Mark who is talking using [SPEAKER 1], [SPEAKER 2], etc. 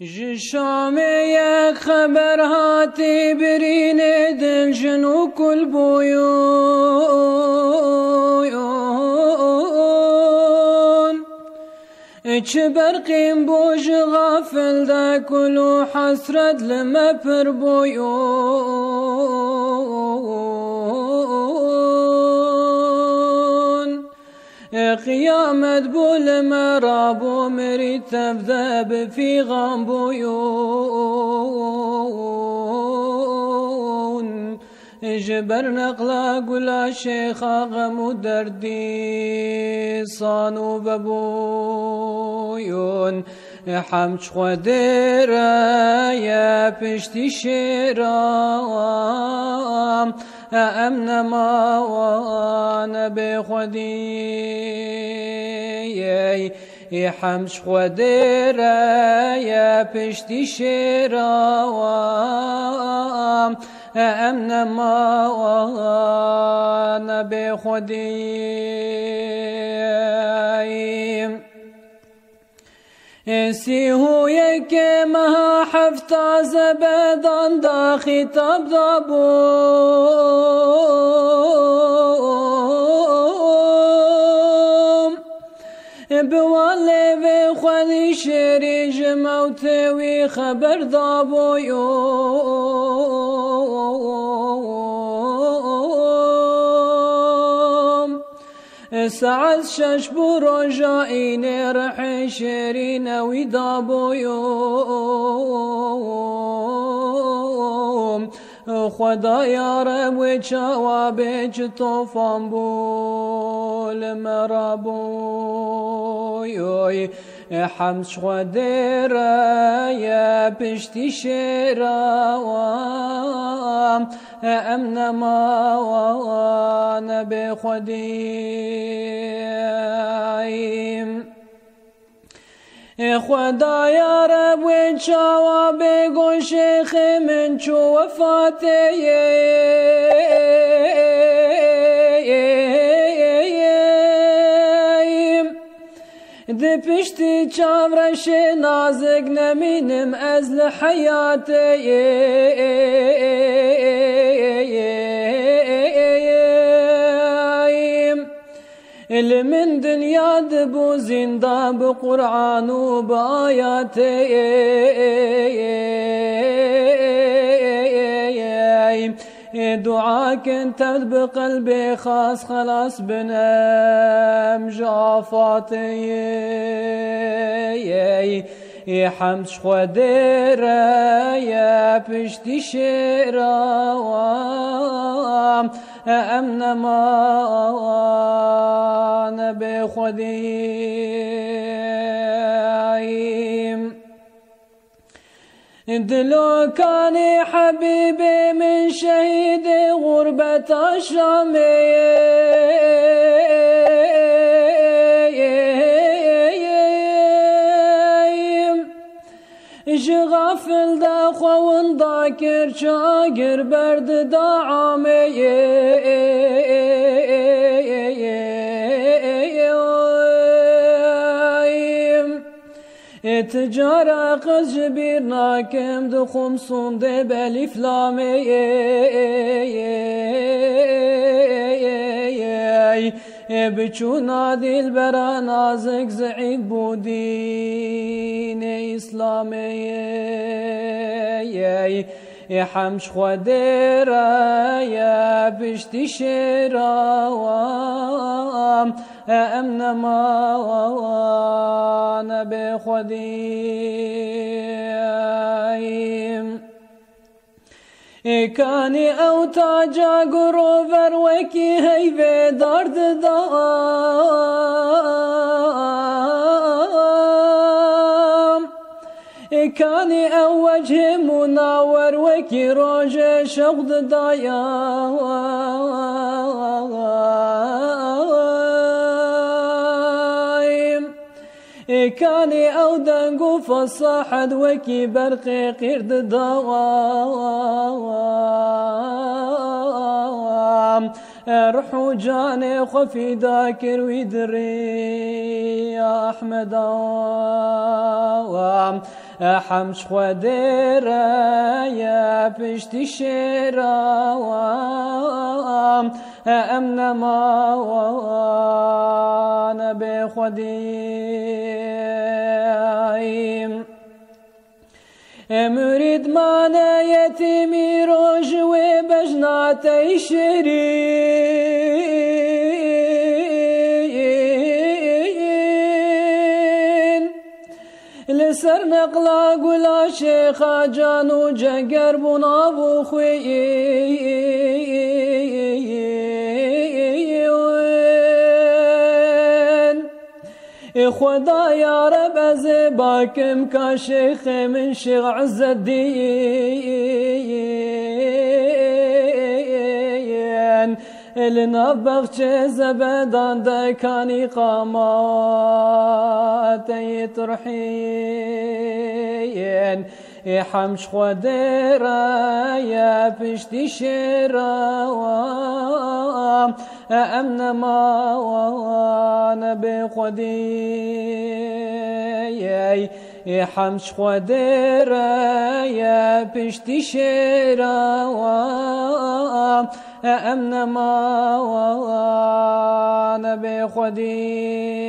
[SPEAKER 1] جشامي خبر هاتي برين دل جنو كل بويون اچ برقين بوج غافل دا كلو حسرت لما پر بويون قيامت بول مرابو مري تذهب في غامبويون جبر نقلا قلا شيخا غمو دردي صانو ببويون حمش خدر يا بشتي شيرام أمن ما وانا بخدي حمش خدر يا بشتي شيرام أمن ما وانا بخدي سيهو يكي مها حفتا زبدان دا خطاب دابوم بوالي بخوالي شيري جموتوي خبر دابويوم سعد شش برجائين رحي شيرين ودابويوم خدا يا رب وجوابك طوفان بول مرابوي حمش خدر يا بشتي شيرام أمن ما وانا بخديم خدا يا رب وجوابك وشيخ من شو وفاتي دي بشتي چاورش نازك نمينم از لحياتي اللي من دنيا دبو زندا بقرآن وبآياتي دعاك انت بقلبي خاص خلاص بنام جافاتي حمش خدر يا بشتي شيرام أمن ما أنا بخديم دلو كان حبيبي من شهيد غربة الشام غافل دا خوان ذاكر شاقر برد دا عامي تجارة قز جبير ناكم دو خمسون دي بالي فلامي بچو نادي البرا نازك زعيد بودين إسلامي حمش خدر يا بشتي شيرام أمن ما وانا بخديم كاني او تاجا قروفر وكي هيفي دارد دام كاني او وجه مناور وكي روجه شغد دايم كاني او دنقو فصاحد وكي برقي قرد دوام روح جاني خفي ذاكر ويدري يا أحمد حمش خدير يا بشتي شيرا أمن ما وانا بخديم مريد مانا يتيمي روج وبجناتي شيرين لسر نقلا قلا شيخا جانو جنقر بنابو خوين خدا يا رب أزباكم كشيخ من شيخ عز الدين لنا بغش زبدان دكاني قامات يترحين حمش خديرا يا بشتي شيرا أمن ما وانا بخدي حمش خديرا يا بشتي شيرا أمن ما وانا بخدي